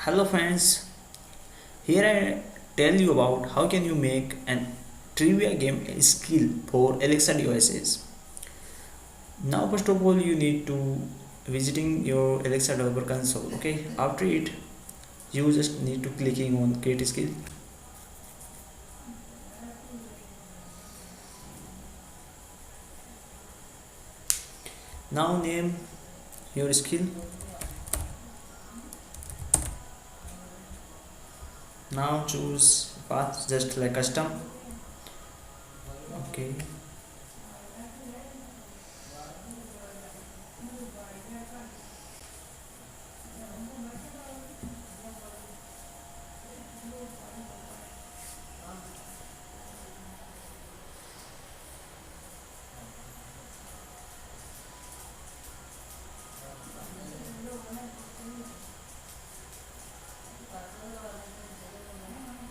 Hello friends, here I tell you about how can you make an trivia game skill for Alexa devices. Now first of all you need to visiting your Alexa developer console. Okay, after it you just need to clicking on create skill. Now name your skill. Now choose path just like custom. Okay.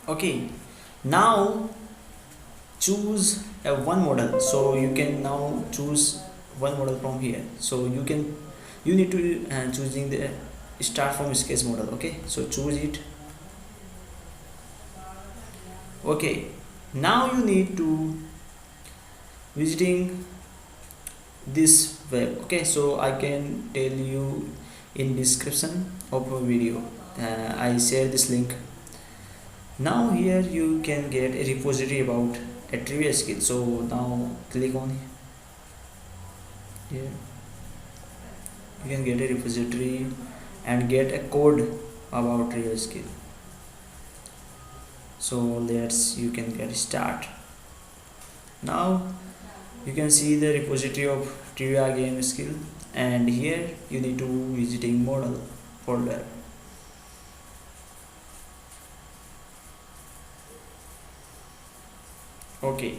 Okay. Now choose a one model, so you can now choose one model from here. So you need to choosing the start from sketch model. Okay, so choose it. Okay, now you need to visiting this web. Okay, so I can tell you in description of a video. I share this link. Now here you can get a repository about a trivia skill. So now click on here. You can get a repository and get a code about trivia skill. So you can get start. Now you can see the repository of trivia game skill, and here you need to visiting model folder. Okay,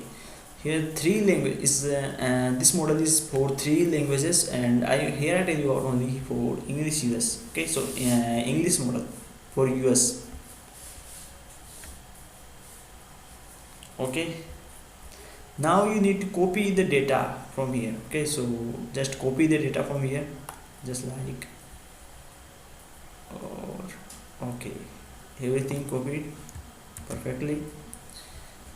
here three language is this model is for three languages, and I tell you about only for English US. Okay, so English model for US. Okay, now you need to copy the data from here. Okay, so just copy the data from here, just like, or okay, everything copied perfectly.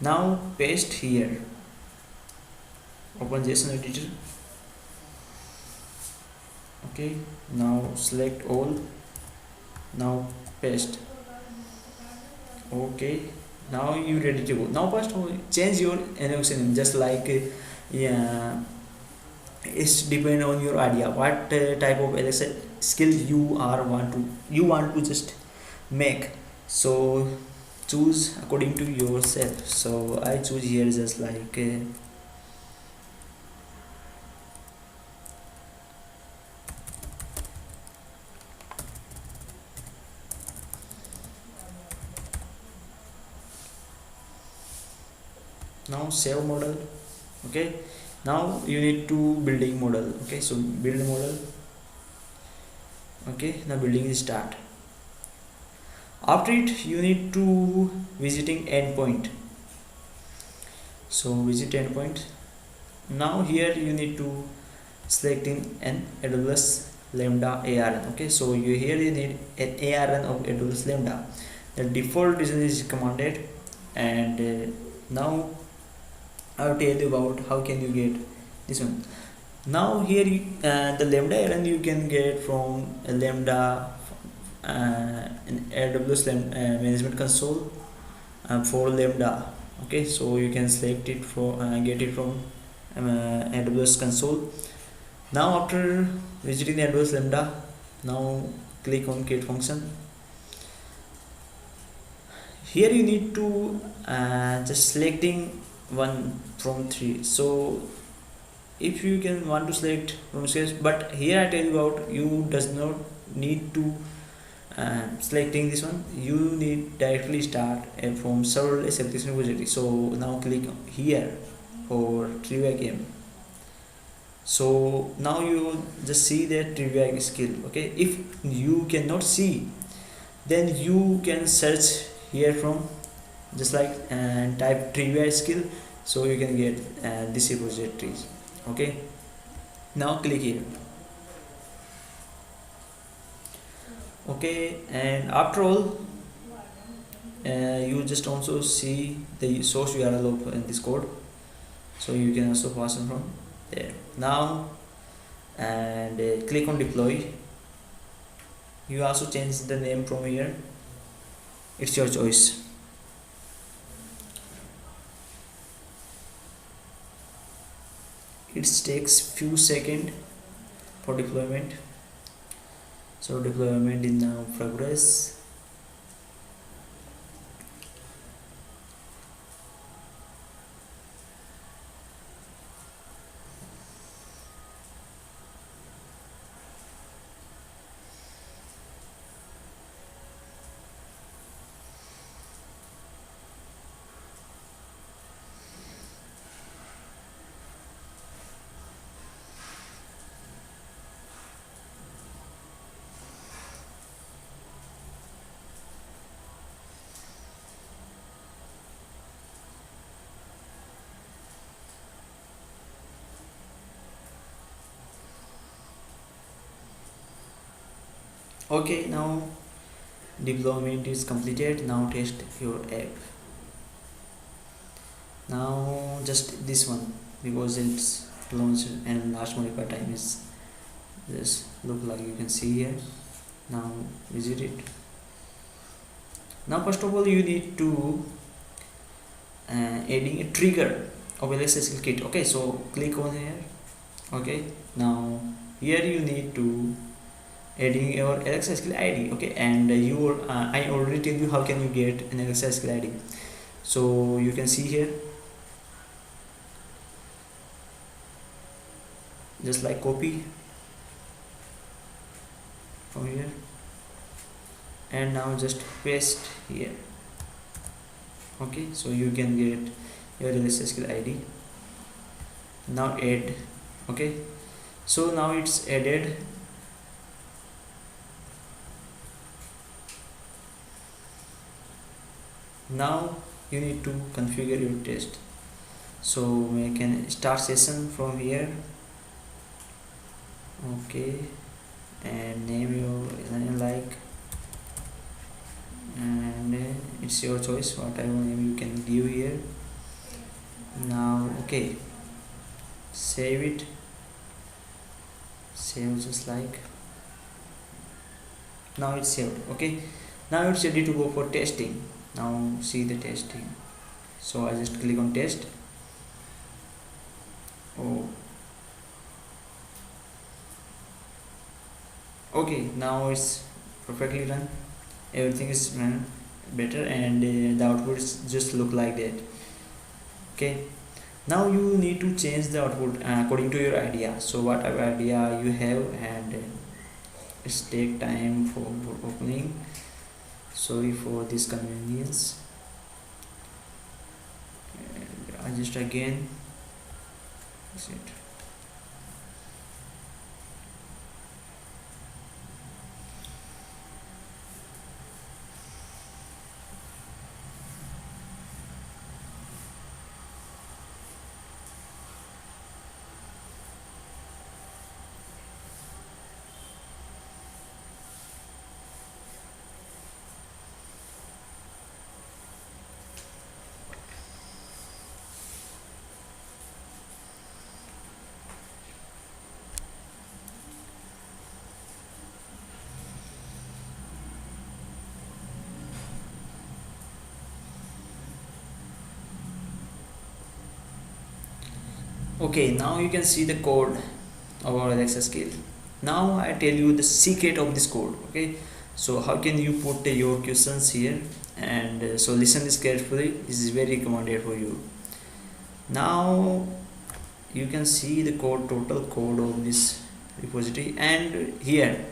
Now paste here, open JSON editor. Okay, now select all, now paste. Okay, now you ready to go. Now first change your name, just like yeah, it's depend on your idea what type of Alexa skill you want to just make. So choose according to yourself. So I choose here just like now save model. Okay, now you need to building model. Okay, so build model. Okay, now building is start. After it you need to visiting endpoint. So visit endpoint. Now here you need to selecting an AWS Lambda ARN. Okay, so here you need an ARN of AWS Lambda. The default design is commanded, and now I'll tell you about how can you get this one. Now here the Lambda ARN you can get from a Lambda in AWS management console for Lambda. Okay, so you can select it for get it from AWS console. Now after visiting the AWS Lambda, now click on create function. Here you need to just selecting one from three. So if you can want to select from scratch, but here I tell you about you does not need to selecting this one. You need directly start from several application repository. So now click here for trivia game. So now you just see the trivia skill. Okay, if you cannot see, then you can search here from just like and type trivia skill, so you can get this repositories. Okay, now click here. Okay, and after all, you just also see the source URL of this code, so you can also pass it from there. Now, and click on deploy. You also change the name from here, it's your choice. It takes few seconds for deployment, so deployment is now progress. Okay, now deployment is completed. Now test your app. Now just this one, because it's launched and last modified time is this, look like you can see here. Now visit it. Now first of all you need to adding a trigger of LXSQL kit. Okay, so click on here. Okay, now here you need to adding your LXSQL ID. Okay, and I already tell you how can you get an LXSQL ID. So you can see here, just like copy from here, and now just paste here. Okay, so you can get your LXSQL ID. Now add. Okay, so now it's added. Now you need to configure your test, so we can start session from here. Okay, and name your like, and it's your choice whatever name you can give here. Now okay, save it, save just like. Now it's saved. Okay, now it's ready to go for testing. Now see the testing, so I just click on test. Oh, okay, now it's perfectly run, everything is run better, and the output just look like that. Okay, now you need to change the output according to your idea, so whatever idea you have, and it's take time for opening. Sorry for this convenience, and I just again that's it. Okay, now you can see the code of our LXSQL. Now I tell you the secret of this code. Okay, so how can you put your questions here, and so listen this carefully, this is very recommended for you. Now you can see the code, total code of this repository, and here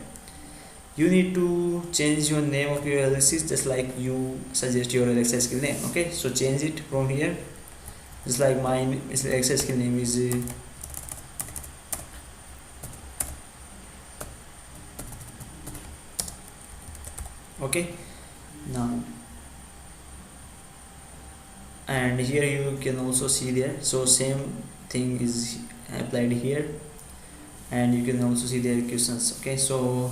you need to change your name of your LXS just like you suggest your LXSQL name. Okay, so change it from here, just like mine is LXSQL name is okay. Now, and here you can also see there, so same thing is applied here, and you can also see the questions. Okay, so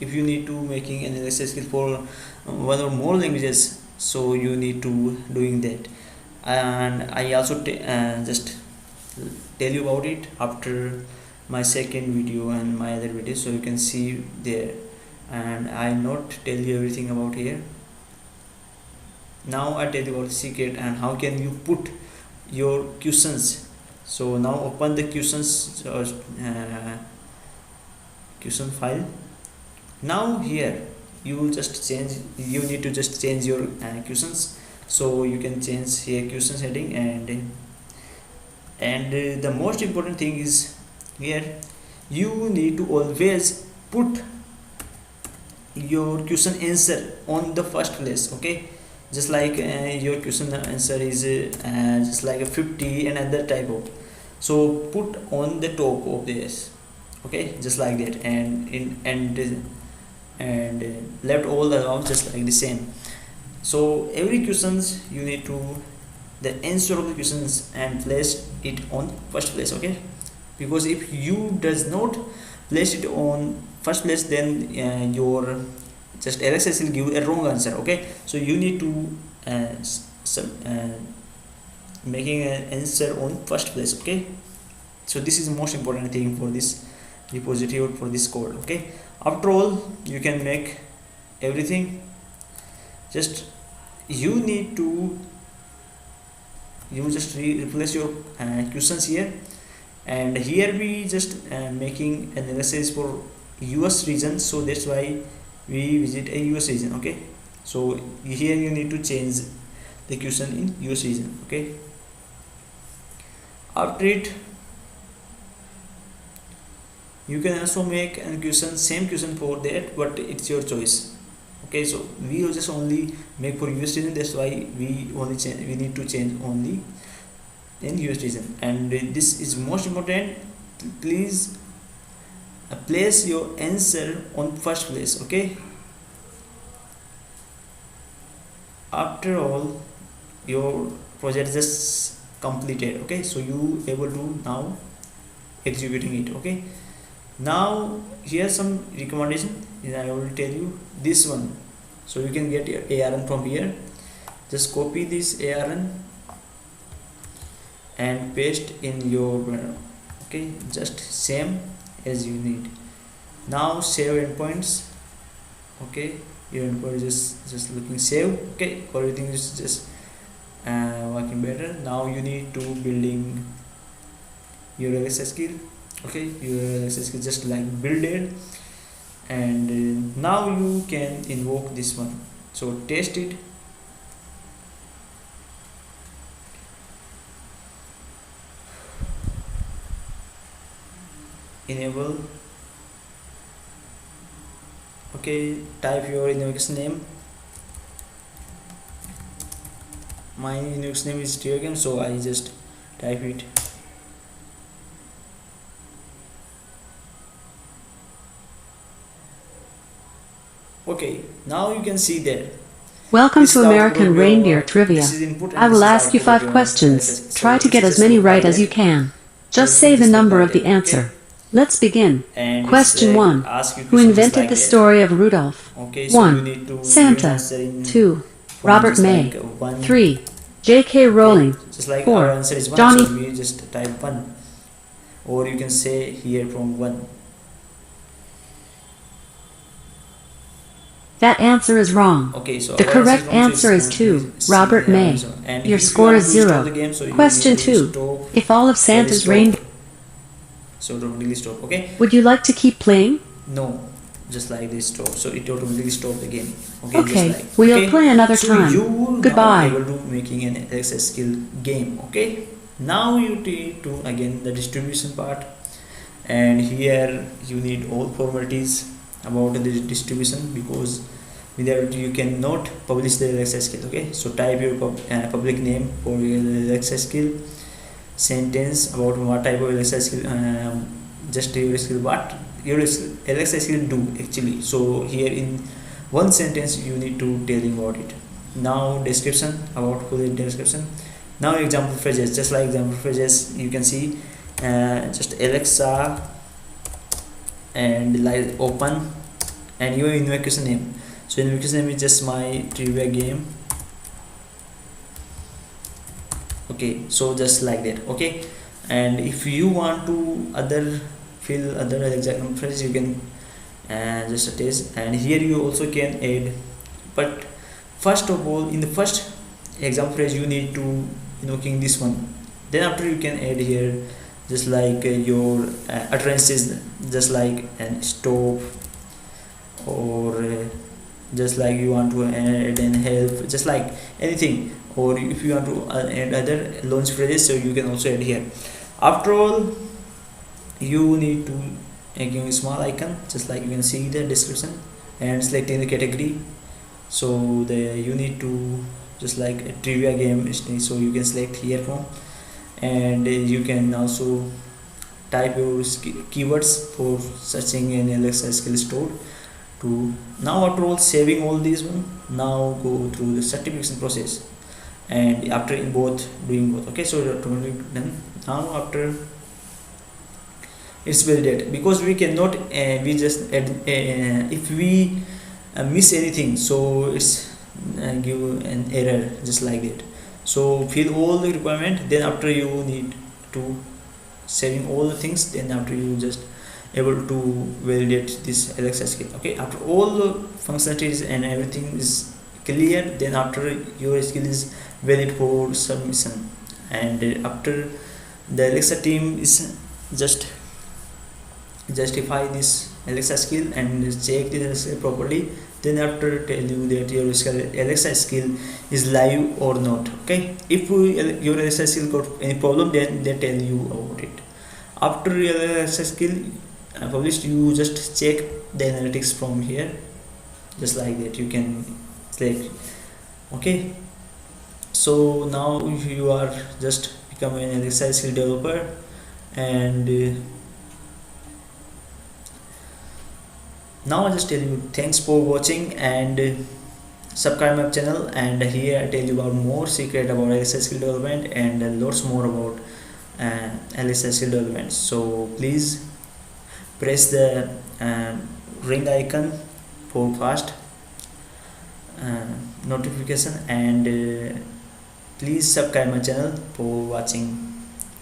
if you need to making an Alexa skill for one or more languages, so you need to doing that. And I also just tell you about it after my second video and my other video, so you can see there, and I not tell you everything about here. Now I tell you about the secret and how can you put your questions. So now open the questions question file. Now here you will just change, you need to just change your questions. So you can change here questions heading, and the most important thing is here you need to always put your question answer on the first place. Okay, just like your question answer is just like a 50 and other type of, so put on the top of this. Okay, just like that, and left all the around just like the same. So every questions you need to the answer of the questions and place it on first place. Okay, because if you does not place it on first place, then your just Alexa will give a wrong answer. Okay, so you need to making an answer on first place. Okay, so this is the most important thing for this repository or for this code. Okay, after all you can make everything, just you need to just replace your questions here, and here we just making an analysis for US region, so that's why we visit a US region. Okay, so here you need to change the question in US region. Okay, after it you can also make a question, same question for that, but it's your choice. Okay, so we will just only make for US region, that's why we only change, we need to change only in US region. And this is most important, please place your answer on first place. Okay, after all your project just completed. Okay, so you able to now executing it. Okay, now here's some recommendation, I will tell you this one. So you can get your ARN from here, just copy this ARN and paste in your okay, just same as you need. Now save endpoints. Okay, your endpoint is just looking save. Okay, everything is just working better. Now you need to building your Alexa skill. Okay, your Alexa skill just like build it, and now you can invoke this one. So test it. Enable. Okay, type your invocation name. My invocation name is Tiogen, so I just type it. Okay, now you can see there. Welcome to American Reindeer Trivia. I will ask you 5 questions. Try to get as many right as you can. Just say the number of the answer. Let's begin. Question 1. Who invented the story of Rudolph? 1. Santa. 2. Robert May. 3. J.K. Rowling. 4. Johnny. So we just type 1, or you can say here from 1. That answer is wrong. Okay, so the correct answer is 2. Robert May. Your score is 0. Question 2. If all of Santa's reindeer... So it automatically stop. Okay, would you like to keep playing? no, just like this stop, so it automatically stop the game. Okay, just like, we'll play another time. So you Goodbye. now able to making an Alexa skill game. Okay, now you need to again the distribution part, and here you need all formalities about the distribution, because without you cannot publish the Alexa skill. Okay, so type your public name for your Alexa skill, sentence about what type of Alexa skill, just your skill, what your Alexa skill do actually. So here in one sentence you need to telling about it. Now description, about full description. Now example phrases, just like example phrases you can see, just Alexa and like open and your invocation name. So invocation name is just my trivia game. Okay, so just like that. Okay, and if you want to fill other example phrase, you can just attach, and here you also can add. But first of all, in the first example phrase, you need to invoking this one. Then after you can add here just like your utterances, just like an stop, or just like you want to add and help, just like anything, or if you want to add other launch phrases, so you can also add here. After all, you need to give a small icon, just like you can see the description, and selecting the category. So you need to just like a trivia game, so you can select here from, and you can also type your keywords for searching in Alexa skill store. To now, after all saving all these one, now go through the certification process, and after in both doing both. Okay, so automatically done. Now after it's validated, because we cannot we just add if we miss anything, so it's give an error just like that. So fill all the requirement, then after you need to saving all the things, then after you just able to validate this Alexa skill. Okay, after all the functionalities and everything is clear, then after your skill is valid for submission, and after the Alexa team is just justify this Alexa skill and check this properly, then after tell you that your Alexa skill is live or not. Okay, if your Alexa skill got any problem, then they tell you about it. After your Alexa skill published, you just check the analytics from here, just like that. You can select. Okay, so now you are just become an Alexa skill developer, and now I just tell you thanks for watching, and subscribe my channel, and here I tell you about more secret about Alexa skill development, and lots more about Alexa skill development. So please press the ring icon for fast notification, and please subscribe my channel for watching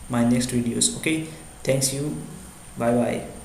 my next videos. Okay, thanks you, bye bye.